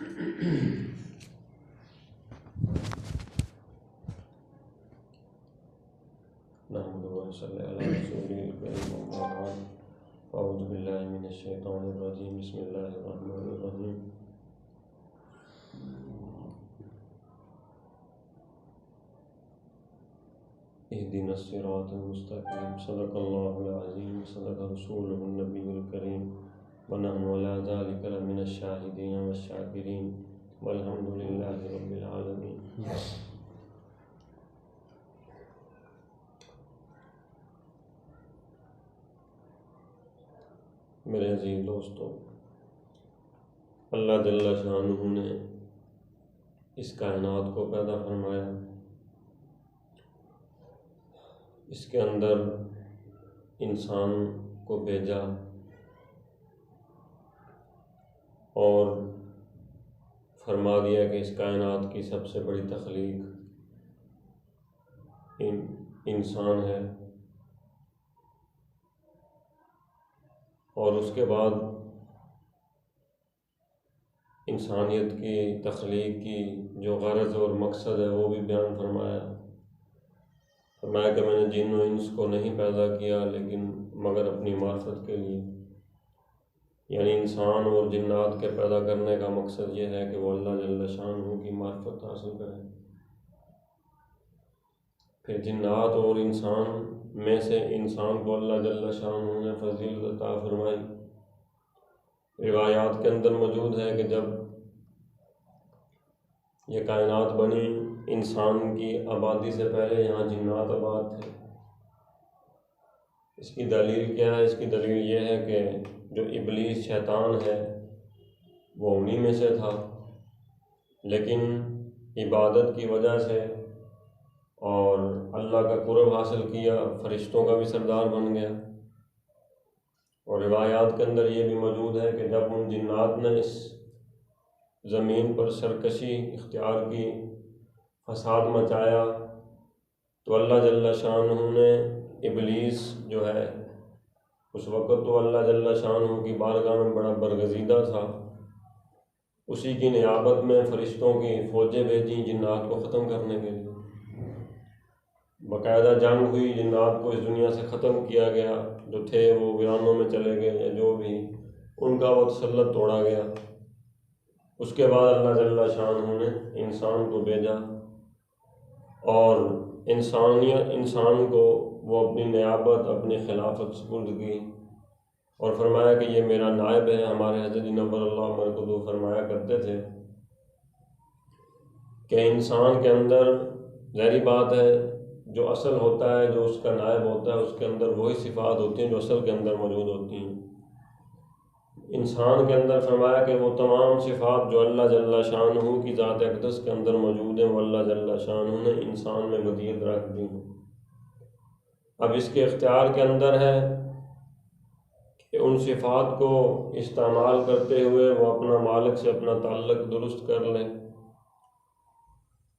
نحمده ونصلي على رسوله الكريم أما بعد أعوذ بالله من الشيطان الرجيم بسم الله الرحمن الرحيم اهدنا الصراط المستقيم صدق الله العظيم صدق رسوله النبي الكريم ونحن على ذلك لمن الشاهدين والشاكرين والحمد لله رب العالمين. میرے عزیز دوستو، اللہ جل شانہ نے اس کائنات کو پیدا فرمایا، اس کے اندر انسان کو بھیجا اور فرما دیا کہ اس کائنات کی سب سے بڑی تخلیق انسان ہے، اور اس کے بعد انسانیت کی تخلیق کی جو غرض اور مقصد ہے وہ بھی بیان فرمایا کہ میں نے جن و انس کو نہیں پیدا کیا لیکن مگر اپنی معرفت کے لیے، یعنی انسان اور جنات کے پیدا کرنے کا مقصد یہ ہے کہ وہ اللہ جل شانہ کی معرفت حاصل کریں۔ پھر جنات اور انسان میں سے انسان کو اللہ جل شانہ نے فضیلت عطا فرمائی۔ روایات کے اندر موجود ہے کہ جب یہ کائنات بنی، انسان کی آبادی سے پہلے یہاں جنات آباد تھے۔ اس کی دلیل کیا ہے؟ اس کی دلیل یہ ہے کہ جو ابلیس شیطان ہے وہ انہی میں سے تھا، لیکن عبادت کی وجہ سے اور اللہ کا قرب حاصل کیا، فرشتوں کا بھی سردار بن گیا۔ اور روایات کے اندر یہ بھی موجود ہے کہ جب ان جنات نے اس زمین پر سرکشی اختیار کی، فساد مچایا، تو اللہ جل شانہ نے ابلیس جو ہے، اس وقت تو اللہ جل شانہ کی بارگاہ میں بڑا برگزیدہ تھا، اسی کی نیابت میں فرشتوں کی فوجیں بھیجیں جنات کو ختم کرنے کے لیے۔ باقاعدہ جنگ ہوئی، جنات کو اس دنیا سے ختم کیا گیا، جو تھے وہ ویرانوں میں چلے گئے، یا جو بھی ان کا وہ تسلط توڑا گیا۔ اس کے بعد اللہ جل شانہ نے انسان کو بھیجا اور انسان کو وہ اپنی نیابت، اپنی خلافت سپرد کی اور فرمایا کہ یہ میرا نائب ہے۔ ہمارے حضرت نور اللہ مرکزو فرمایا کرتے تھے کہ انسان کے اندر ظاہری بات ہے جو اصل ہوتا ہے، جو اس کا نائب ہوتا ہے، اس کے اندر وہی صفات ہوتی ہیں جو اصل کے اندر موجود ہوتی ہیں۔ انسان کے اندر فرمایا کہ وہ تمام صفات جو اللہ جل شانہ کی ذات اقدس کے اندر موجود ہیں، وہ اللہ جل شانہ نے انسان میں ودیعت رکھ دی۔ اب اس کے اختیار کے اندر ہے کہ ان صفات کو استعمال کرتے ہوئے وہ اپنا مالک سے اپنا تعلق درست کر لے۔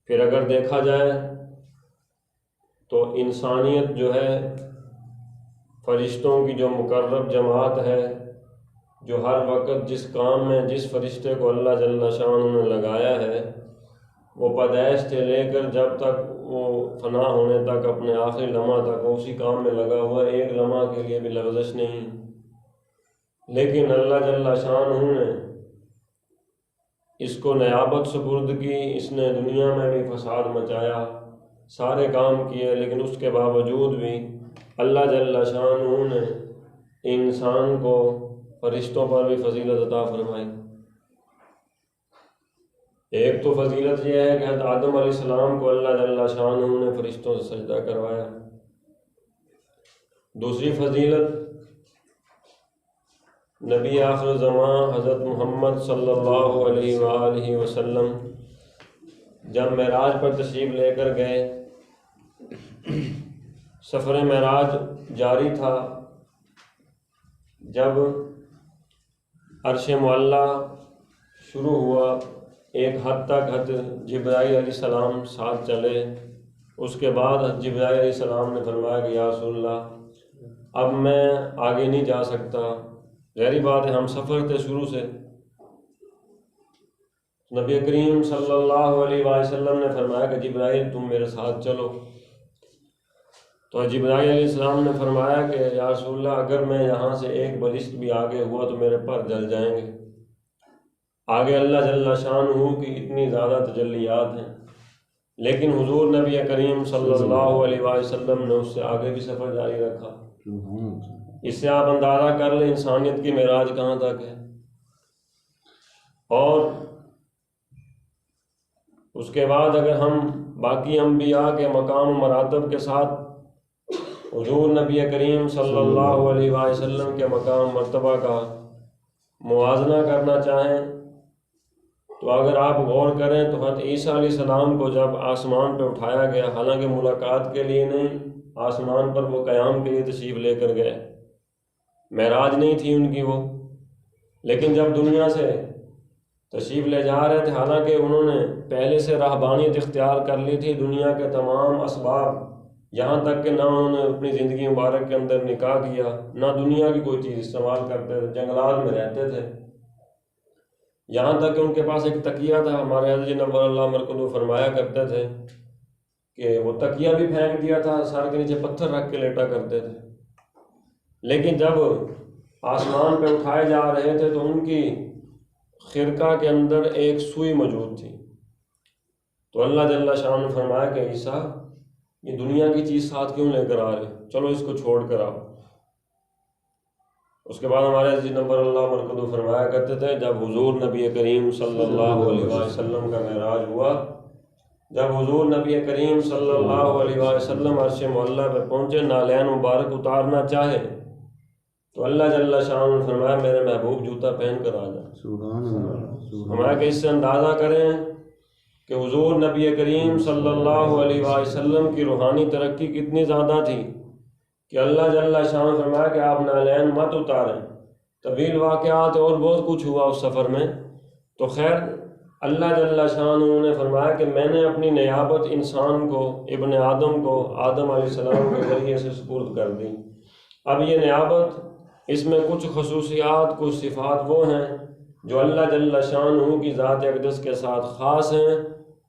پھر اگر دیکھا جائے تو انسانیت جو ہے، فرشتوں کی جو مقرب جماعت ہے، جو ہر وقت جس کام میں جس فرشتے کو اللہ جل شانہ نے لگایا ہے، وہ پیدائش سے لے کر جب تک وہ فنا ہونے تک، اپنے آخری لمحہ تک وہ اسی کام میں لگا ہوا ہے، ایک لمحہ کے لیے بھی لغزش نہیں۔ لیکن اللہ جل شانہ نے اس کو نیابت سپرد کی، اس نے دنیا میں بھی فساد مچایا، سارے کام کیے، لیکن اس کے باوجود بھی اللہ جل شانہ نے انسان کو فرشتوں پر بھی فضیلت عطا فرمائی۔ ایک تو فضیلت یہ ہے کہ حضرت آدم علیہ السلام کو اللہ جل شانہ نے فرشتوں سے سجدہ کروایا۔ دوسری فضیلت، نبی آخر زمان حضرت محمد صلی اللہ علیہ وآلہ وسلم جب معراج پر تشریف لے کر گئے، سفر معراج جاری تھا، جب عرش معلیٰ شروع ہوا، ایک حد تک حضرت جبرائیل علیہ السلام ساتھ چلے۔ اس کے بعد جبرائیل علیہ السلام نے فرمایا کہ یا رسول اللہ اب میں آگے نہیں جا سکتا، ظاہری بات ہے ہم سفر تھے شروع سے، نبی کریم صلی اللہ علیہ وسلم نے فرمایا کہ جبرائیل تم میرے ساتھ چلو۔ تو جبرائیل علیہ السلام نے فرمایا کہ یا رسول اللہ اگر میں یہاں سے ایک بلشت بھی آگے ہوا تو میرے پر جل جائیں گے۔ آگے اللہ جل شانہ کی اتنی زیادہ تجلیات ہیں، لیکن حضور نبی کریم صلی اللہ علیہ وسلم نے اس سے آگے بھی سفر جاری رکھا۔ اس سے آپ اندازہ کر لیں انسانیت کی معراج کہاں تک ہے۔ اور اس کے بعد اگر ہم باقی انبیاء کے مقام و مراتب کے ساتھ حضور نبی کریم صلی اللہ علیہ وسلم کے مقام مرتبہ کا موازنہ کرنا چاہیں تو اگر آپ غور کریں تو حضرت عیسیٰ علیہ السلام کو جب آسمان پہ اٹھایا گیا، حالانکہ ملاقات کے لیے نہیں، آسمان پر وہ قیام کے لیے تشریف لے کر گئے، معراج نہیں تھی ان کی وہ، لیکن جب دنیا سے تشریف لے جا رہے تھے، حالانکہ انہوں نے پہلے سے رہبانیت اختیار کر لی تھی، دنیا کے تمام اسباب، یہاں تک کہ نہ انہوں نے اپنی زندگی مبارک کے اندر نکاح کیا، نہ دنیا کی کوئی چیز استعمال کرتے تھے، جنگلات میں رہتے تھے، یہاں تک کہ ان کے پاس ایک تکیہ تھا۔ ہمارے حضرت نور اللہ مرکزو فرمایا کرتے تھے کہ وہ تکیہ بھی پھینک دیا تھا، سر کے نیچے پتھر رکھ کے لیٹا کرتے تھے۔ لیکن جب آسمان پہ اٹھائے جا رہے تھے تو ان کی خرقہ کے اندر ایک سوئی موجود تھی، تو اللہ جل شانہ نے فرمایا کہ عیسیٰ یہ دنیا کی چیز ساتھ کیوں لے کر آ رہے، چلو اس کو چھوڑ کر آؤ۔ اس کے بعد ہمارے عزیز نبر اللہ مرکزو فرمایا کرتے تھے جب حضور نبی کریم صلی اللہ علیہ وسلم کا معراج ہوا، جب حضور نبی کریم صلی اللہ علیہ وسلم عرش معلیٰ پہ پہنچے، نالین مبارک اتارنا چاہے تو اللہ جل شانہ نے فرمایا میرے محبوب جوتا پہن کر آ جا۔ سبحان اللہ۔ ہمارا کہ اس سے اندازہ کریں کہ حضور نبی کریم صلی اللہ علیہ وسلم کی روحانی ترقی کتنی زیادہ تھی کہ اللہ جل شانہ نے فرمایا کہ آپ نالین مت اتاریں۔ طویل واقعات اور بہت کچھ ہوا اس سفر میں، تو خیر اللہ جل شانہ نے فرمایا کہ میں نے اپنی نیابت انسان کو، ابن آدم کو، آدم علیہ السلام کے ذریعے سے سپرد کر دی۔ اب یہ نیابت، اس میں کچھ خصوصیات، کچھ صفات وہ ہیں جو اللہ جل شانہ کی ذات اقدس کے ساتھ خاص ہیں،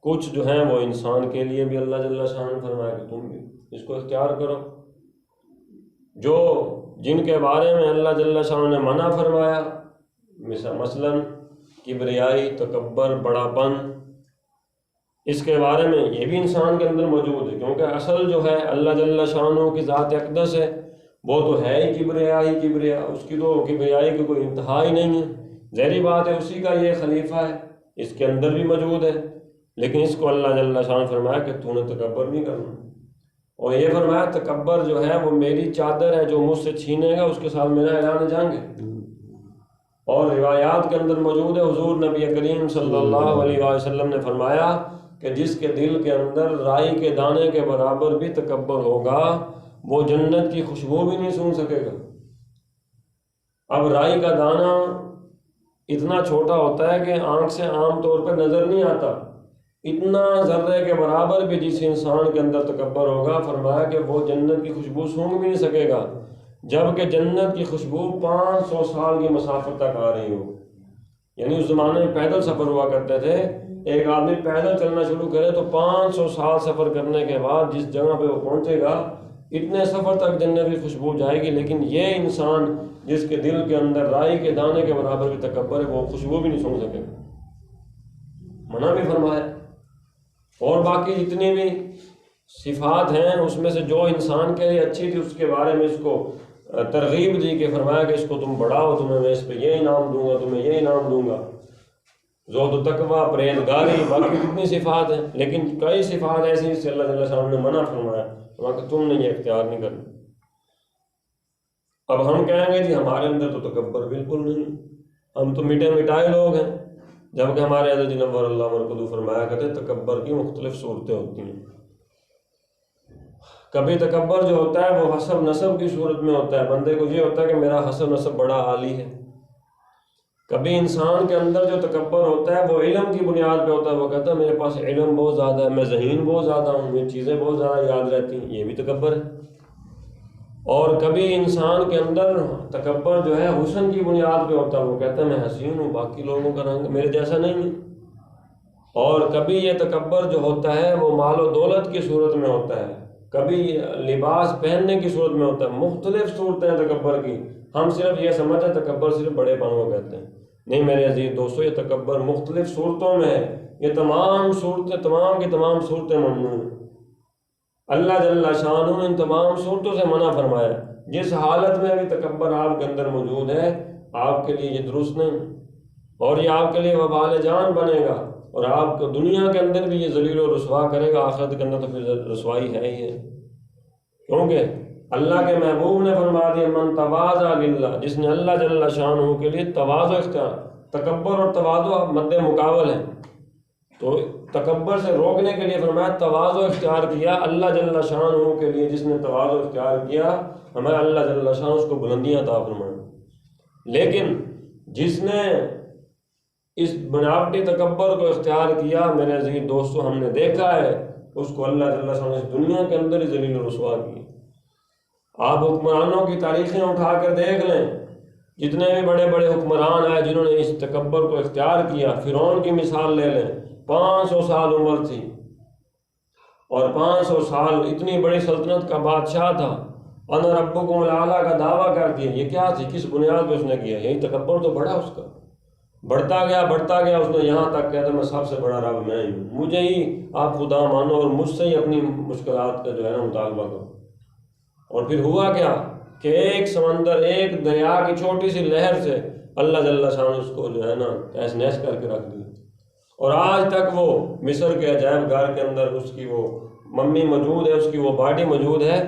کچھ جو ہیں وہ انسان کے لیے بھی اللہ جل شانہ نے فرمایا کہ تم بھی اس کو اختیار کرو۔ جو جن کے بارے میں اللہ جل شانہ نے منع فرمایا، مثلاً کبریائی، تکبر، بڑا پن، اس کے بارے میں یہ بھی انسان کے اندر موجود ہے، کیونکہ اصل جو ہے اللہ جل شانہ کی ذات اقدس ہے، وہ تو ہے ہی کبریا، اس کی تو کبریائی کی کوئی انتہا ہی نہیں ہے، ظاہری بات ہے اسی کا یہ خلیفہ ہے، اس کے اندر بھی موجود ہے، لیکن اس کو اللہ جل شانہ نے فرمایا کہ تو نے تکبر نہیں کرنا، اور یہ فرمایا تکبر جو ہے وہ میری چادر ہے، جو مجھ سے چھینے گا اس کے ساتھ میرا اعلان جنگ ہے۔ اور روایات کے اندر موجود ہے حضور نبی کریم صلی اللہ علیہ وسلم نے فرمایا کہ جس کے دل کے اندر رائی کے دانے کے برابر بھی تکبر ہوگا وہ جنت کی خوشبو بھی نہیں سونگھ سکے گا۔ اب رائی کا دانہ اتنا چھوٹا ہوتا ہے کہ آنکھ سے عام طور پر نظر نہیں آتا، اتنا ذرے کے برابر بھی جس انسان کے اندر تکبر ہوگا، فرمایا کہ وہ جنت کی خوشبو سونگھ بھی نہیں سکے گا، جبکہ جنت کی خوشبو 500 سال کی مسافت تک آ رہی ہو۔ یعنی اس زمانے میں پیدل سفر ہوا کرتے تھے، ایک آدمی پیدل چلنا شروع کرے تو 500 سال سفر کرنے کے بعد جس جگہ پہ وہ پہنچے گا، اتنے سفر تک جنت کی خوشبو جائے گی، لیکن یہ انسان جس کے دل کے اندر رائی کے دانے کے برابر بھی تکبر ہے، وہ خوشبو بھی نہیں سونگھ سکے گا، منع بھی فرمایا۔ اور باقی جتنی بھی صفات ہیں اس میں سے جو انسان کے لیے اچھی تھی اس کے بارے میں اس کو ترغیب دی کہ فرمایا کہ اس کو تم بڑھاؤ، تمہیں میں اس پہ یہ انعام دوں گا، تمہیں یہ انعام دوں گا، زہد و تقویٰ، پرہیزگاری، باقی کتنی صفات ہیں، لیکن کئی صفات ایسی جس سے اللہ تعالیٰ صاحب نے منع فرمایا کہ تم نے یہ اختیار نہیں کرنا۔ اب ہم کہیں گے جی ہمارے اندر تو تکبر بالکل نہیں، ہم تو مٹے مٹائے لوگ ہیں، جبکہ ہمارے حضرت نور اللہ مرکزو فرمایا کرتے تکبر کی مختلف صورتیں ہوتی ہیں۔ کبھی تکبر جو ہوتا ہے وہ حسب نسب کی صورت میں ہوتا ہے، بندے کو یہ ہوتا ہے کہ میرا حسب نسب بڑا عالی ہے۔ کبھی انسان کے اندر جو تکبر ہوتا ہے وہ علم کی بنیاد پہ ہوتا ہے، وہ کہتا ہے میرے پاس علم بہت زیادہ ہے، میں ذہین بہت زیادہ ہوں، مجھے چیزیں بہت زیادہ یاد رہتی ہیں، یہ بھی تکبر ہے۔ اور کبھی انسان کے اندر تکبر جو ہے حسن کی بنیاد پہ ہوتا ہے، وہ کہتا ہے میں حسین ہوں، باقی لوگوں کا رنگ میرے جیسا نہیں ہے، اور کبھی یہ تکبر جو ہوتا ہے وہ مال و دولت کی صورت میں ہوتا ہے، کبھی لباس پہننے کی صورت میں ہوتا ہے، مختلف صورتیں ہیں تکبر کی۔ ہم صرف یہ سمجھتے ہیں تکبر صرف بڑے پانوں کو کہتے ہیں، نہیں میرے عزیز دوستو، یہ تکبر مختلف صورتوں میں ہے، یہ تمام صورتیں، تمام کی تمام صورتیں ممنوع ہیں۔ اللہ جل شانہ نے ان تمام صورتوں سے منع فرمایا۔ جس حالت میں ابھی تکبر آپ کے اندر موجود ہے، آپ کے لیے یہ درست نہیں، اور یہ آپ کے لیے وبال جان بنے گا، اور آپ کو دنیا کے اندر بھی یہ ذلیل و رسوا کرے گا، آخرت کے اندر تو پھر رسوائی ہے ہی ہے۔ کیونکہ اللہ کے محبوب نے فرما دیا من تواضع للہ، جس نے اللہ جل شانہ کے لیے تواضع اختیار، تکبر اور تواضع مد مقابل ہے، تو تکبر سے روکنے کے لیے فرمایا تواضع اختیار کیا اللہ جل شانہ کے لیے۔ جس نے تواضع اختیار کیا ہمارا اللہ جل شانہ اس کو بلندیاں عطا فرمائے۔ لیکن جس نے اس بناوٹی تکبر کو اختیار کیا میرے عزیز دوستو، ہم نے دیکھا ہے اس کو اللہ جل شانہ اس دنیا کے اندر ہی ذلیل و رسوا کیا۔ آپ حکمرانوں کی تاریخیں اٹھا کر دیکھ لیں، جتنے بھی بڑے بڑے حکمران آئے جنہوں نے اس تکبر کو اختیار کیا، فرعون کی مثال لے لیں، 500 سال عمر تھی، اور 500 سال اتنی بڑی سلطنت کا بادشاہ تھا، انا ربکم الاعلیٰ کا دعویٰ کر دیا۔ یہ کیا تھی، کس بنیاد پہ اس نے کیا؟ یہی تکبر تو بڑھا اس کا، بڑھتا گیا اس نے یہاں تک کہتا میں سب سے بڑا رب میں ہی ہوں، مجھے ہی آپ خدا مانو اور مجھ سے ہی اپنی مشکلات کا جو ہے نا مطالبہ کرو۔ اور پھر ہوا کیا کہ ایک سمندر، ایک دریا کی چھوٹی سی لہر سے اللہ جل شانہ اس کو جو ہے نا تہس نہس کر کے رکھ دیا، اور آج تک وہ مصر کے عجائب گھر کے اندر اس کی وہ ممی موجود ہے، اس کی وہ باڈی موجود ہے،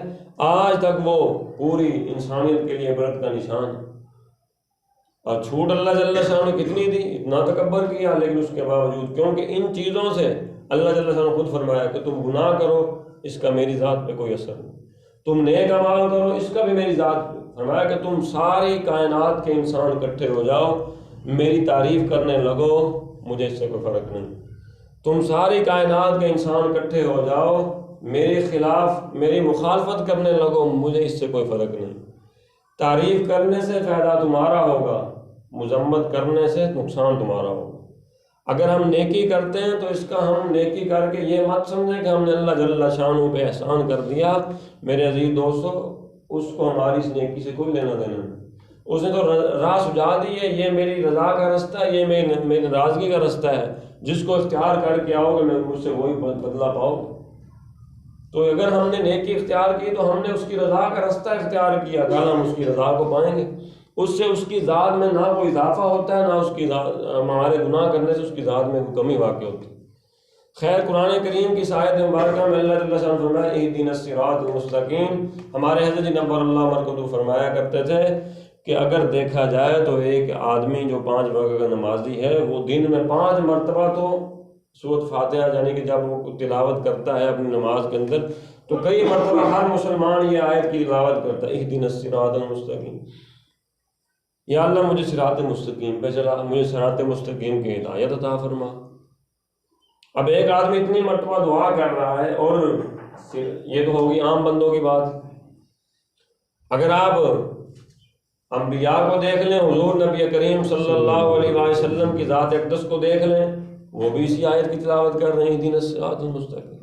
آج تک وہ پوری انسانیت کے لیے عبرت کا نشان ہے۔ اور چھوٹ اللہ جل شانہ نے کتنی دی، اتنا تکبر کیا، لیکن اس کے باوجود، کیونکہ ان چیزوں سے اللہ جل شانہ نے خود فرمایا کہ تم گناہ کرو اس کا میری ذات پہ کوئی اثر نہیں، تم نیک اعمال کرو اس کا بھی میری ذات پہ، فرمایا کہ تم ساری کائنات کے انسان اکٹھے ہو جاؤ، میری تعریف کرنے لگو، مجھے اس سے کوئی فرق نہیں۔ تم ساری کائنات کے انسان اکٹھے ہو جاؤ، میرے خلاف میری مخالفت کرنے لگو، مجھے اس سے کوئی فرق نہیں۔ تعریف کرنے سے فائدہ تمہارا ہوگا، مذمت کرنے سے نقصان تمہارا ہوگا۔ اگر ہم نیکی کرتے ہیں تو اس کا ہم نیکی کر کے یہ مت سمجھیں کہ ہم نے اللہ جل شانہ پہ احسان کر دیا۔ میرے عزیز دوستو، اس کو ہماری اس نیکی سے کوئی لینا دینا نہیں، اس نے تو راہ سجا دی ہے، یہ میری رضا کا رستہ ہے، یہ میری ناراضگی کا رستہ ہے، جس کو اختیار کر کے آؤ گے میں مجھ سے وہی بدلہ پاؤ گے۔ تو اگر ہم نے نیکی اختیار کی تو ہم نے اس کی رضا کا رستہ اختیار کیا، کل ہم اس کی رضا کو پائیں گے۔ اس سے اس کی ذات میں نہ کوئی اضافہ ہوتا ہے، نہ اس کی ہمارے گناہ کرنے سے اس کی ذات میں کوئی کمی واقع ہوتی ہے۔ خیر، قرآن کریم کی آیت مبارکہ میں اللہ جل شانہ فرمایا اہدنا الصراط المستقیم۔ ہمارے حضرت نبر اللہ مرکز فرمایا کرتے تھے کہ اگر دیکھا جائے تو ایک آدمی جو 5 وقت کا نمازی ہے، وہ دن میں 5 مرتبہ تو سورۃ فاتحہ یعنی کہ جب وہ تلاوت کرتا ہے اپنی نماز کے اندر، تو کئی مرتبہ ہر مسلمان یہ آیت کی تلاوت کرتا ہے اہدنا الصراط المستقیم، یا اللہ مجھے صراط مستقیم پہ چلا، مجھے صراط مستقیم کی ہدایت عطا فرما۔ اب ایک آدمی اتنی مرتبہ دعا کر رہا ہے، اور یہ تو ہوگی عام بندوں کی بات۔ اگر آپ انبیاء کو دیکھ لیں، حضور نبی کریم صلی اللہ علیہ وسلم کی ذات اقدس کو دیکھ لیں، وہ بھی اسی آیت کی تلاوت کر رہے ہیں اہدنا الصراط المستقیم،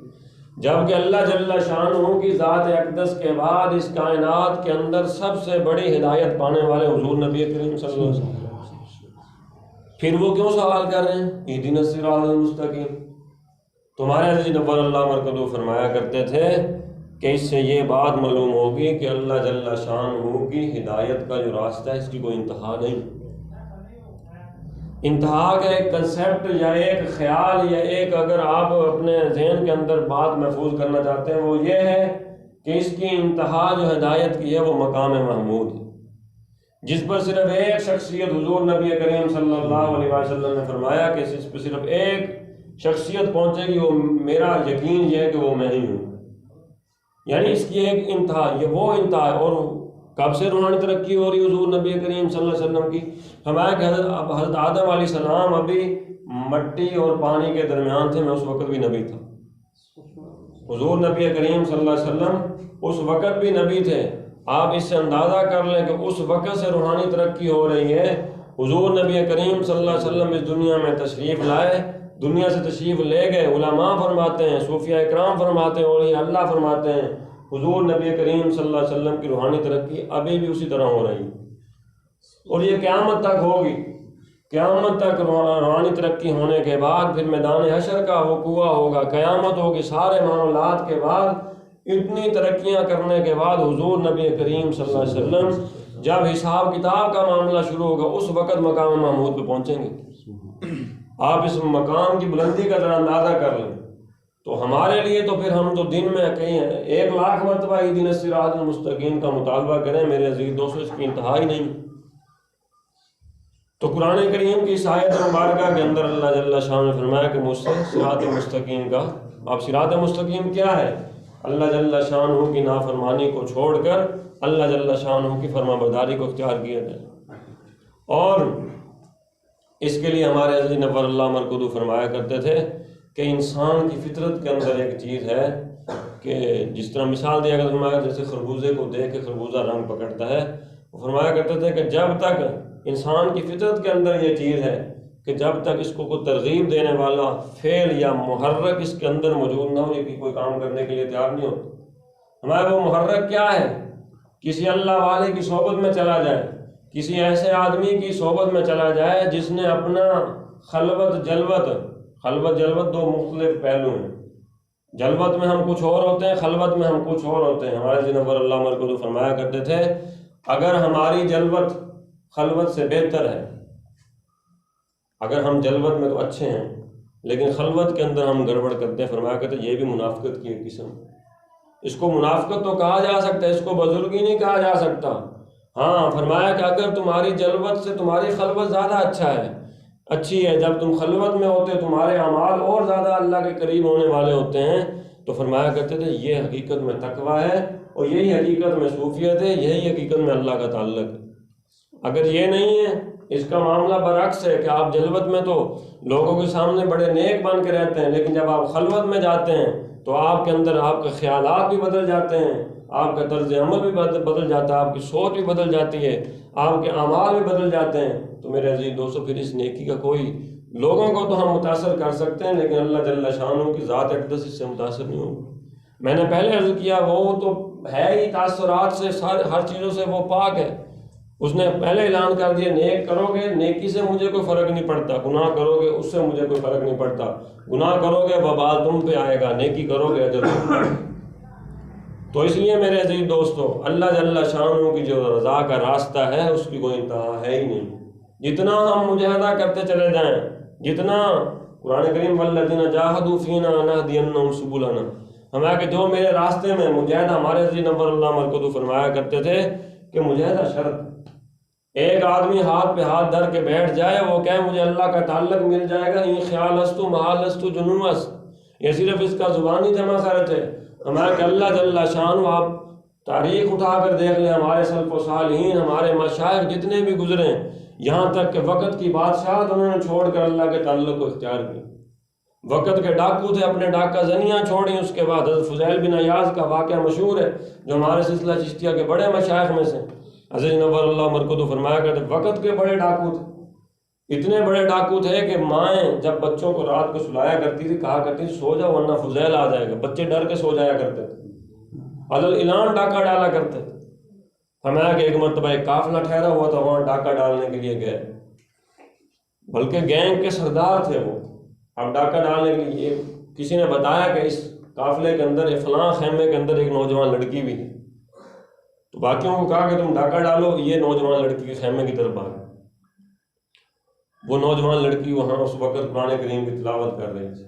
جبکہ اللہ جل شانہ کی ذات اقدس کے بعد اس کائنات کے اندر سب سے بڑی ہدایت پانے والے حضور نبی کریم صلی اللہ علیہ وسلم، پھر وہ کیوں سوال کر رہے ہیں اہدنا الصراط المستقیم؟ تمہارے حضرت نبر اللہ مرکز فرمایا کرتے تھے کہ اس سے یہ بات معلوم ہوگی کہ اللہ جل شانہ کی ہدایت کا جو راستہ ہے اس کی کوئی انتہا نہیں۔ انتہا کا ایک کنسیپٹ یا ایک خیال یا ایک اگر آپ اپنے ذہن کے اندر بات محفوظ کرنا چاہتے ہیں، وہ یہ ہے کہ اس کی انتہا جو ہدایت کی ہے وہ مقام محمود ہے، جس پر صرف ایک شخصیت حضور نبی کریم صلی اللہ علیہ وسلم نے فرمایا کہ اس پہ صرف ایک شخصیت پہنچے گی، وہ میرا یقین یہ ہے کہ وہ میں ہی ہوں، یعنی اس کی ایک انتہا، یہ وہ انتہا ہے۔ اور کب سے روحانی ترقی ہو رہی حضور نبی کریم صلی اللہ علیہ وسلم کی؟ ہمارا کہ حضرت آدم علیہ السلام ابھی مٹی اور پانی کے درمیان تھے، میں اس وقت بھی نبی تھا۔ حضور نبی کریم صلی اللہ علیہ وسلم اس وقت بھی نبی تھے۔ آپ اس سے اندازہ کر لیں کہ اس وقت سے روحانی ترقی ہو رہی ہے۔ حضور نبی کریم صلی اللہ علیہ وسلم اس دنیا میں تشریف لائے، دنیا سے تشریف لے گئے، علماء فرماتے ہیں، صوفیاء اکرام فرماتے ہیں، اولیاء اللہ فرماتے ہیں، حضور نبی کریم صلی اللہ علیہ وسلم کی روحانی ترقی ابھی بھی اسی طرح ہو رہی ہے، اور یہ قیامت تک ہوگی۔ قیامت تک روحانی ترقی ہونے کے بعد پھر میدان حشر کا وقوع ہوگا، قیامت ہوگی، سارے معاملات کے بعد، اتنی ترقیاں کرنے کے بعد حضور نبی کریم صلی اللہ علیہ وسلم جب حساب کتاب کا معاملہ شروع ہوگا اس وقت مقام محمود پہ پہنچیں گے۔ آپ اس مقام کی بلندی کا ذرا اندازہ کر لیں۔ تو ہمارے لیے تو پھر ہم تو دن میں کہیں 1,00,000 مرتبہ اہدنا الصراط المستقیم کا مطالبہ کریں میرے عزیز دوستو، اس کی انتہا ہی نہیں۔ تو قرآن کریم کی اس آیت مبارکہ کے اندر اللہ جل شان نے فرمایا کہ مجھ سے صراط مستقیم کا، اب صراط مستقیم کیا ہے؟ اللہ جل شانہ کی نافرمانی کو چھوڑ کر اللہ جل شانہ کی فرما برداری کو اختیار کیا جائے۔ اور اس کے لیے ہمارے عزیز نور اللہ مرکدو فرمایا کرتے تھے کہ انسان کی فطرت کے اندر ایک چیز ہے کہ جس طرح مثال دیا کرتا فرمایا جیسے خربوزے کو دیکھ کے خربوزہ رنگ پکڑتا ہے، وہ فرمایا کرتے تھے کہ جب تک انسان کی فطرت کے اندر یہ چیز ہے کہ جب تک اس کو کوئی ترغیب دینے والا فعل یا محرک اس کے اندر موجود نہ ہو، یہ کوئی کام کرنے کے لیے تیار نہیں ہوتا۔ ہمارا وہ محرک کیا ہے؟ کسی اللہ والے کی صحبت میں چلا جائے، کسی ایسے آدمی کی صحبت میں چلا جائے جس نے اپنا خلوت جلوت دو مختلف پہلو ہیں۔ جلوت میں ہم کچھ اور ہوتے ہیں، خلوت میں ہم کچھ اور ہوتے ہیں۔ ہمارے جنور اللہ مرکز فرمایا کرتے تھے اگر ہماری جلوت خلوت سے بہتر ہے، اگر ہم جلوت میں تو اچھے ہیں لیکن خلوت کے اندر ہم گڑبڑ کرتے ہیں، فرمایا کرتے ہیں یہ بھی منافقت کی ایک قسم ہے۔ اس کو منافقت تو کہا جا سکتا ہے، اس کو بزرگی نہیں کہا جا سکتا۔ ہاں فرمایا کہ اگر تمہاری جلوت سے تمہاری خلوت زیادہ اچھی ہے، جب تم خلوت میں ہوتے تمہارے اعمال اور زیادہ اللہ کے قریب ہونے والے ہوتے ہیں، تو فرمایا کرتے تھے یہ حقیقت میں تقویٰ ہے اور یہی حقیقت میں صوفیت ہے، یہی حقیقت میں اللہ کا تعلق ہے۔ اگر یہ نہیں ہے، اس کا معاملہ برعکس ہے کہ آپ جلوت میں تو لوگوں کے سامنے بڑے نیک بن کے رہتے ہیں، لیکن جب آپ خلوت میں جاتے ہیں تو آپ کے اندر آپ کے خیالات بھی بدل جاتے ہیں، آپ کا طرز عمل بھی بدل جاتا ہے، آپ کی سوچ بھی بدل جاتی ہے، آپ کے اعمال بھی بدل جاتے ہیں۔ تو میرے عزیز دوستو پھر اس نیکی کا کوئی، لوگوں کو تو ہم متاثر کر سکتے ہیں لیکن اللہ جل شانہ کی ذات اقدس اس سے متاثر نہیں ہوگی۔ میں نے پہلے عرض کیا وہ تو ہے ہی تاثرات سے، ہر چیزوں سے وہ پاک ہے۔ اس نے پہلے اعلان کر دیا نیک کرو گے نیکی سے مجھے کوئی فرق نہیں پڑتا، گناہ کرو گے اس سے مجھے کوئی فرق نہیں پڑتا، گناہ کرو گے وبال تم پہ آئے گا، نیکی کرو گے اجر تم پہ۔ تو اس لیے میرے عزیز دوستو اللہ جل شانہ کی جو رضا کا راستہ ہے اس کی کوئی انتہا ہے ہی نہیں۔ جتنا ہم مجاہدہ کرتے چلے جائیں، جتنا قرآن کریم والذین جاہدوا فینا لنہدینہم سبلنا، ہمارا کہ جو میرے راستے میں مجاہدہ، ہمارے عزیز نور اللہ مرکز فرمایا کرتے تھے کہ مجاہدہ شرط، ایک آدمی ہاتھ پہ ہاتھ دھر کے بیٹھ جائے، وہ کہے مجھے اللہ کا تعلق مل جائے گا، ان خیال استو محال استو جنوس، یہ صرف اس کا زبانی جمع خرچ ہے۔ ہمارا کہ اللہ جل شانہ، آپ تاریخ اٹھا کر دیکھ لیں، ہمارے سلف و صالحین، ہمارے مشائخ جتنے بھی گزرے، یہاں تک کہ وقت کی بادشاہت انہوں نے چھوڑ کر اللہ کے تعلق کو اختیار کیا۔ وقت کے ڈاکو تھے، اپنے ڈاکہ زنیاں چھوڑیں۔ اس کے بعد حضرت فضیل بن عیاض کا واقعہ مشہور ہے جو ہمارے سلسلہ چشتیہ کے بڑے مشائخ میں سے، حضرت نور اللہ مرکز فرمایا کرتے وقت کے بڑے ڈاکو تھے، اتنے بڑے ڈاکو تھے کہ مائیں جب بچوں کو رات کو سلایا کرتی تھی کہا کرتی تھی سو جاؤ ورنہ فضیل آ جائے گا، بچے ڈر کے سو جایا کرتے تھے، عدل اعلان ڈاکہ ڈالا کرتے تھے۔ فرمایا کہ ایک مرتبہ ایک قافلہ ٹھہرا ہوا تھا، وہاں ڈاکہ ڈالنے کے لیے گئے، بلکہ گینگ کے سردار تھے وہ۔ اب ڈاکہ ڈالنے کے لیے کسی نے بتایا کہ اس قافلے کے اندر فلاں خیمے کے اندر ایک نوجوان لڑکی بھی ہے، تو باقیوں کو کہا کہ تم ڈاکہ ڈالو، یہ نوجوان لڑکی کے خیمے کی طرف آگئے۔ وہ نوجوان لڑکی وہاں اس وقت قرآن کریم کی تلاوت کر رہی تھی،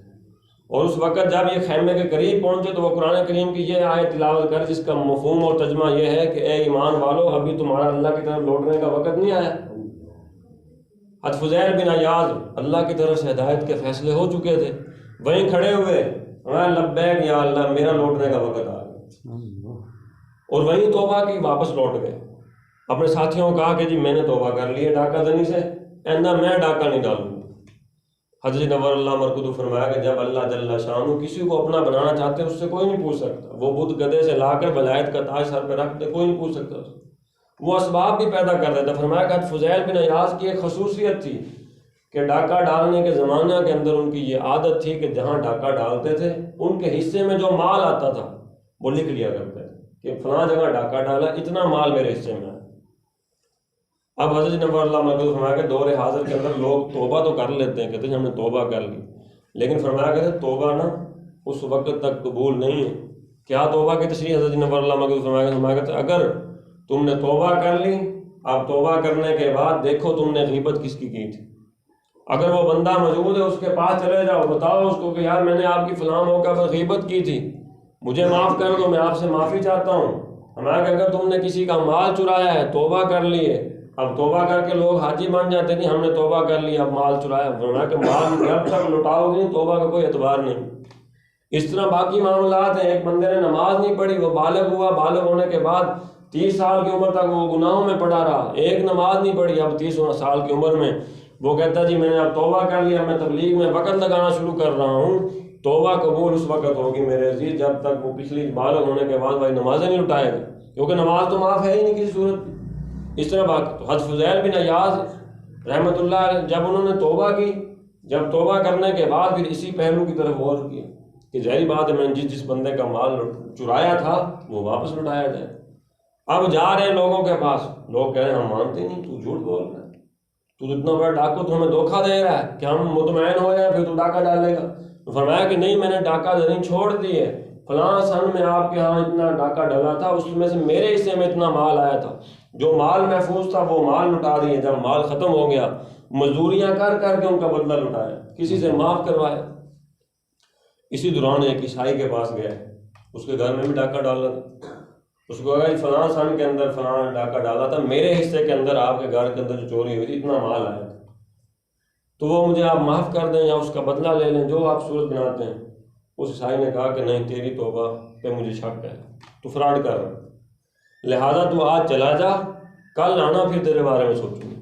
اور اس وقت جب یہ خیمے کے قریب پہنچے تو وہ قرآن کریم کی یہ آیت تلاوت کر جس کا مفہوم اور ترجمہ یہ ہے کہ اے ایمان والو ابھی تمہارا اللہ کی طرف لوٹنے کا وقت نہیں آیا۔ حضرت فضیل بن عیاض اللہ کی طرف سے ہدایت کے فیصلے ہو چکے تھے، وہیں کھڑے ہوئے، لبیک یا اللہ میرا لوٹنے کا وقت آ گیا، اور وہیں توبہ کی، واپس لوٹ گئے۔ اپنے ساتھیوں کو کہا کہ جی میں نے توبہ کر لی ہے ڈاکہ زنی سے، آئندہ میں ڈاکہ نہیں ڈالوں۔ حضرت نور اللہ مرکز فرمایا کہ جب اللہ جل شانہ کسی کو اپنا بنانا چاہتے ہیں اس سے کوئی نہیں پوچھ سکتا، وہ بدھ گدھے سے لا کر ولایت کا تاج سر پہ رکھ دے کوئی نہیں پوچھ سکتا، وہ اسباب بھی پیدا کر دیتا۔ فرمایا کہ فضیل بن عیاض کی ایک خصوصیت تھی کہ ڈاکہ ڈالنے کے زمانہ کے اندر ان کی یہ عادت تھی کہ جہاں ڈاکہ ڈالتے تھے ان کے حصے میں جو مال آتا تھا وہ لکھ لیا کرتے تھے کہ فلاں جگہ ڈاکہ ڈالا، اتنا مال میرے حصے میں ہے۔ اب حضرت نبی اللہ مرکز فرمایا کہ دور حاضر کے اندر لوگ توبہ تو کر لیتے ہیں، کہتے ہیں ہم نے توبہ کر لی، لیکن فرمایا کہ توبہ نا اس وقت تک قبول نہیں ہے۔ کیا توبہ کی تشریح حضرت نبی اللہ مرکز فرمایا کہ اگر تم نے توبہ کر لی، اب توبہ کرنے کے بعد دیکھو تم نے غیبت کس کی تھی۔ اگر وہ بندہ موجود ہے اس کے پاس چلے جاؤ، بتاؤ اس کو کہ یار میں نے آپ کی فلاں موقع پر غیبت کی تھی، مجھے معاف کر دو، میں آپ سے معافی چاہتا ہوں۔ ہمارا کہ اگر تم نے کسی کا مال چرایا ہے، توبہ کر لی ہے، اب توبہ کر کے لوگ حاجی بن جاتے نہیں، ہم نے توبہ کر لی اب مال چرایا، فرمایا کہ مال جب تک لٹاؤ گے توبہ کا کوئی اعتبار نہیں۔ اس طرح باقی معاملات ہیں، ایک بندے نے نماز نہیں پڑھی، وہ بالغ ہوا، بالغ ہونے کے بعد 30 سال کی عمر تک وہ گناہوں میں پڑا رہا، ایک نماز نہیں پڑھی، اب 30 سال کی عمر میں وہ کہتا جی میں نے اب توبہ کر لیا، میں تبلیغ میں وقت لگانا شروع کر رہا ہوں۔ توبہ قبول اس وقت ہوگی میرے عزیز جب تک وہ پچھلی بالغ ہونے کے بعد بھائی نمازیں نہیں لٹائے گا، کیونکہ نماز تو معاف ہے ہی نہیں کسی صورت۔ اس طرح حضرت فضیل بن عیاض رحمۃ اللہ جب انہوں نے توبہ کی، جب توبہ کرنے کے بعد پھر اسی پہلو کی طرف غور کیا کہ ظاہری بات ہے میں نے جس بندے کا مال چرایا تھا وہ واپس لٹایا جائے۔ اب جا رہے ہیں لوگوں کے پاس، لوگ کہہ رہے ہیں ہم مانتے نہیں، تو جھوٹ بول رہا ہے، تو اتنا بڑا ڈاکو تو ہمیں دھوکہ دے رہا ہے کہ ہم مطمئن ہو جائیں پھر تو ڈاکہ ڈالے گا۔ تو فرمایا کہ نہیں، میں نے ڈاکہ دینی چھوڑ دی ہے، فلاں سن میں آپ کے ہاں اتنا ڈاکہ ڈالا تھا، اس میں سے میرے حصے میں اتنا مال آیا تھا، جو مال محفوظ تھا وہ مال لٹا دیے، جب مال ختم ہو گیا مزدوریاں کر کر کے ان کا بدلہ لٹایا، کسی سے معاف کروایا۔ اسی دوران ایک عیسائی کے پاس گیا، اس کے گھر میں بھی ڈاکہ ڈالا تھا، اس کو کہا فلاں سن کے اندر فلاں ڈاکہ ڈالا تھا، میرے حصے کے اندر آپ کے گھر کے اندر جو چوری ہوئی تھی اتنا مال آیا تھا، تو وہ مجھے آپ معاف کر دیں یا اس کا بدلہ لے لیں، جو آپ صورت بناتے ہیں۔ اس عیسائی نے کہا کہ نہیں، تیری توبہ پہ مجھے شک ہے، تو فراڈ کر رہا ہے، لہذا تو آج چلا جا، کل آنا پھر تیرے بارے میں سوچوں گی۔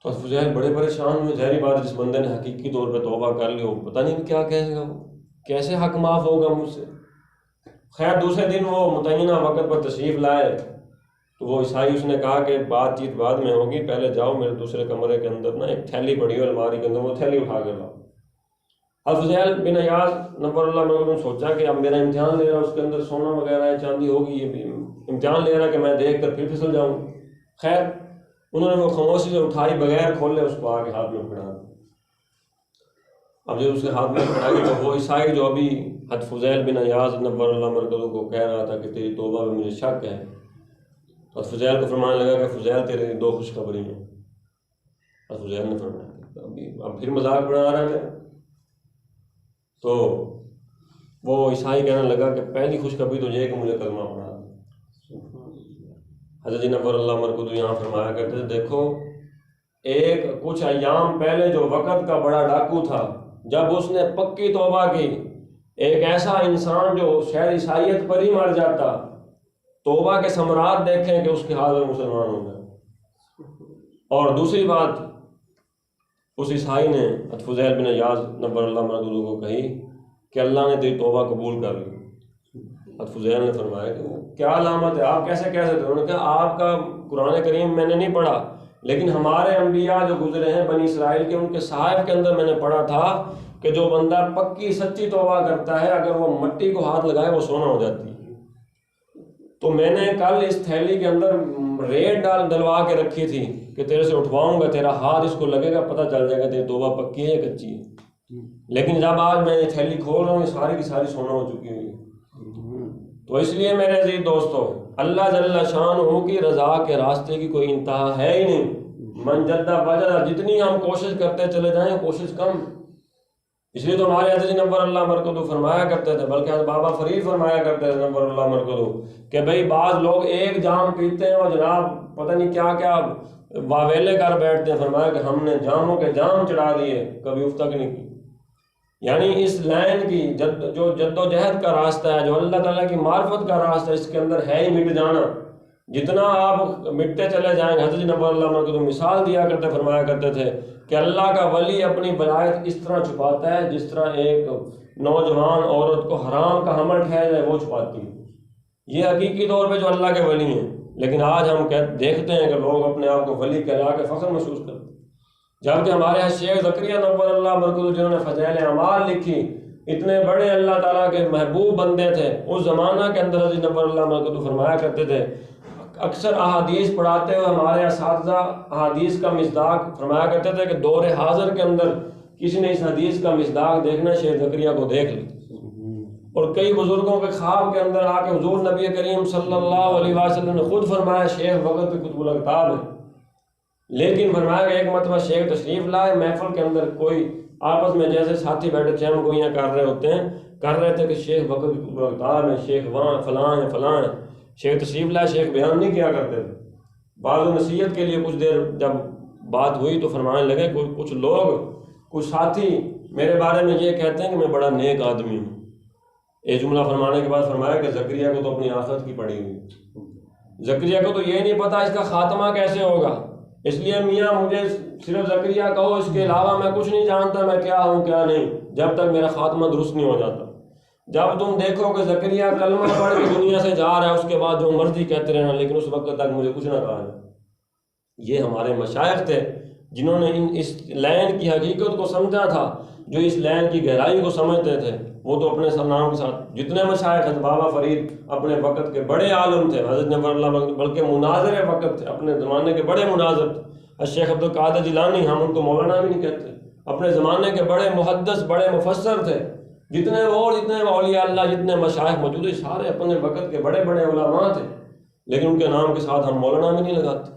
تو فضیل بڑے پریشان ہوئے، ظاہری بات جس بندے نے حقیقی طور پہ توبہ کر لی ہو پتہ نہیں کیا کہے گا، وہ کیسے حق معاف ہوگا مجھ سے۔ خیر دوسرے دن وہ متعینہ وقت پر تشریف لائے تو وہ عیسائی اس نے کہا کہ بات چیت بعد میں ہوگی، پہلے جاؤ میرے دوسرے کمرے کے اندر نا ایک تھیلی پڑی ہو الماری کے اندر، وہ تھیلی اٹھا کے لاؤ۔ اب فضیل بن عیاض نبر اللہ نے سوچا کہ اب میرا امتحان لے رہا، اس کے اندر سونا وغیرہ ہے، چاندی ہوگی، یہ بھی امتحان لے رہا کہ میں دیکھ کر پھر پھسل جاؤں۔ خیر انہوں نے وہ خاموشی سے اٹھائی، بغیر کھولے اس کو آگے ہاتھ میں پکڑا دی۔ اب جب اس کے ہاتھ میں پکڑائی تو وہ عیسائی جو ابھی حضرت فضیل بن عیاض نبر اللہ مرکزوں کو کہہ رہا تھا کہ تیری توبہ میں مجھے شک ہے، تو فضیل کو فرمانے لگا کہ فضیل تیرے 2 خوشخبری ہیں۔ حضرت فضیل نے فرمایا اب پھر مذاق بنا رہا ہے، تو وہ عیسائی کہنے لگا کہ پہلی خوشخبری تو یہ ہے کہ مجھے کلمہ پڑھا دے۔ حضرت نبر اللہ مرکز یہاں فرمایا کرتے تھے دیکھو ایک کچھ ایام پہلے جو وقت کا بڑا ڈاکو تھا، جب اس نے پکی توبہ کی، ایک ایسا انسان جو شاید عیسائیت پر ہی مر جاتا، توبہ کے ثمرات دیکھیں کہ اس کے حال میں مسلمان ہو گئے۔ اور دوسری بات اس عیسائی نے حضرت فضیل بن عیاض نبر اللہ مرکز کو کہی کہ اللہ نے تیری توبہ قبول کر لی۔ حضرت فضیل نے فرمایا کہ وہ کیا علامت ہے، آپ کیسے کہہ سکتے ہیں؟ انہوں نے کہا آپ کا قرآن کریم میں نے نہیں پڑھا، لیکن ہمارے انبیاء جو گزرے ہیں بنی اسرائیل کے، ان کے صحائف کے اندر میں نے پڑھا تھا کہ جو بندہ پکی سچی توبہ کرتا ہے اگر وہ مٹی کو ہاتھ لگائے وہ سونا ہو جاتی ہے۔ تو میں نے کل اس تھیلی کے اندر ریت ڈلوا کے رکھی تھی کہ تیرے سے اٹھواؤں گا، تیرا ہاتھ اس کو لگے گا، پتہ چل جائے گا تیری توبہ پکی ہے یا کچی ہے۔ لیکن جب آج میں یہ تھیلی کھول رہا ہوں یہ ساری کی ساری سونا ہو چکی ہوئی ہے۔ تو اس لیے میرے عزیز دوستو اللہ جل شانہ کی رضا کے راستے کی کوئی انتہا ہے ہی نہیں۔ من جدہ بجدہ، جتنی ہم کوشش کرتے چلے جائیں کوشش کم۔ اس لیے تو ہمارے حضرت نبر اللہ مرکزو فرمایا کرتے تھے، بلکہ حضرت بابا فرید فرمایا کرتے تھے نبر اللہ مرکزو کہ بھئی بعض لوگ ایک جام پیتے ہیں اور جناب پتہ نہیں کیا کیا واویلے کر بیٹھتے ہیں۔ فرمایا کہ ہم نے جاموں کے جام چڑھا دیے، کبھی اف تک نہیں کی۔ یعنی اس لائن کی جو جد و جہد کا راستہ ہے، جو اللہ تعالیٰ کی معرفت کا راستہ ہے، اس کے اندر ہے ہی مٹ جانا۔ جتنا آپ مٹتے چلے جائیں گے، حضرت نبی اللہ مرکزو مثال دیا کرتے فرمایا کرتے تھے کہ اللہ کا ولی اپنی بلایت اس طرح چھپاتا ہے جس طرح ایک نوجوان عورت کو حرام کا حمل ٹھہر جائے وہ چھپاتی ہے۔ یہ حقیقی طور پہ جو اللہ کے ولی ہیں، لیکن آج ہم دیکھتے ہیں کہ لوگ اپنے آپ کو ولی کہلا کے فخر محسوس کرتے ہیں۔ جبکہ ہمارے یہاں شیخ زکریا نور اللہ مرکز جنہوں نے فضائل اعمال لکھی، اتنے بڑے اللہ تعالیٰ کے محبوب بندے تھے، اس زمانہ کے اندر حضرت نور اللہ مرکز فرمایا کرتے تھے، اکثر احادیث پڑھاتے ہوئے ہمارے اساتذہ احادیث کا مصداق فرمایا کرتے تھے کہ دور حاضر کے اندر کسی نے اس حدیث کا مصداق دیکھنا شیخ زکریا کو دیکھ لی۔ اور کئی بزرگوں کے خواب کے اندر آ کے حضور نبی کریم صلی اللہ علیہ وسلم نے خود فرمایا شیخ وقت پہ قطب الکتاب ہے، لیکن فرمایا کہ ایک مرتبہ شیخ تشریف لائے، محفل کے اندر کوئی آپس میں جیسے ساتھی بیٹھے چہم گوئیاں کر رہے ہوتے ہیں، کر رہے تھے کہ شیخ وقت پہ قطب الکتاب ہے، شیخ وہاں فلاں ہیں فلاں ہیں۔ شیخ تشریف لائے، شیخ بیان نہیں کیا کرتے تھے، بعض نصیحت کے لیے کچھ دیر جب بات ہوئی تو فرمانے لگے کچھ لوگ کچھ ساتھی میرے بارے میں یہ کہتے ہیں کہ میں بڑا نیک آدمی ہوں۔ یہ جملہ فرمانے کے بعد فرمایا کہ زکریا کو تو اپنی آخرت کی پڑی ہوئی، زکریا کو تو یہ نہیں پتا اس کا خاتمہ کیسے ہوگا، اس لیے میاں مجھے صرف زکریا کہو، اس کے علاوہ میں کچھ نہیں جانتا میں کیا ہوں کیا نہیں، جب تک میرا خاتمہ درست نہیں ہو جاتا۔ جب تم دیکھو کہ زکریا کلمہ پڑھ کے دنیا سے جا رہا ہے، اس کے بعد جو مرضی کہتے رہنا، لیکن اس وقت تک مجھے کچھ نہ کہا ہے۔ یہ ہمارے مشائخ تھے جنہوں نے اس لائن کی حقیقت کو سمجھا تھا، جو اس لائن کی گہرائی کو سمجھتے تھے، وہ تو اپنے نام کے ساتھ جتنے مشائخ ہیں، بابا فرید اپنے وقت کے بڑے عالم تھے، حضرت نور اللہ بلکہ مناظر وقت تھے، اپنے زمانے کے بڑے مناظر تھے۔ الشیخ عبد القادر جیلانی، ہم ان کو مولانا بھی نہیں کہتے، اپنے زمانے کے بڑے محدث بڑے مفسر تھے۔ جتنے اولیاء اللہ جتنے مشائخ موجود ہیں سارے اپنے وقت کے بڑے بڑے علماء تھے، لیکن ان کے نام کے ساتھ ہم مولانا بھی نہیں لگاتے،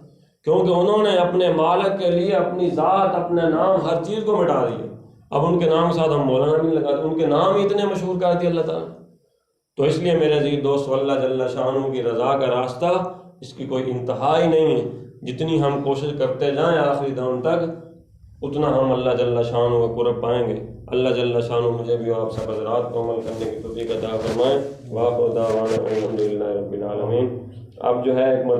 کیونکہ انہوں نے اپنے مالک کے لیے اپنی ذات اپنے نام ہر چیز کو مٹا دیا۔ اب ان کے نام کے ساتھ ہم مولانا بھی نہیں لگاتے، ان کے نام ہی اتنے مشہور کر دیے اللہ تعالیٰ۔ تو اس لیے میرے عزیز دوست، اللہ جل شانہ کی رضا کا راستہ اس کی کوئی انتہا ہی نہیں ہے، جتنی ہم کوشش کرتے جائیں آخری دم تک اتنا ہم اللہ جل شانہ کا قرب پائیں گے۔ اللہ جل شانہ مجھے بھی آپ سب حضرات کو عمل کرنے کی توفیق عطا فرمائے۔ وآخر دعوانا الحمدللہ رب العالمین۔ اب جو ہے ایک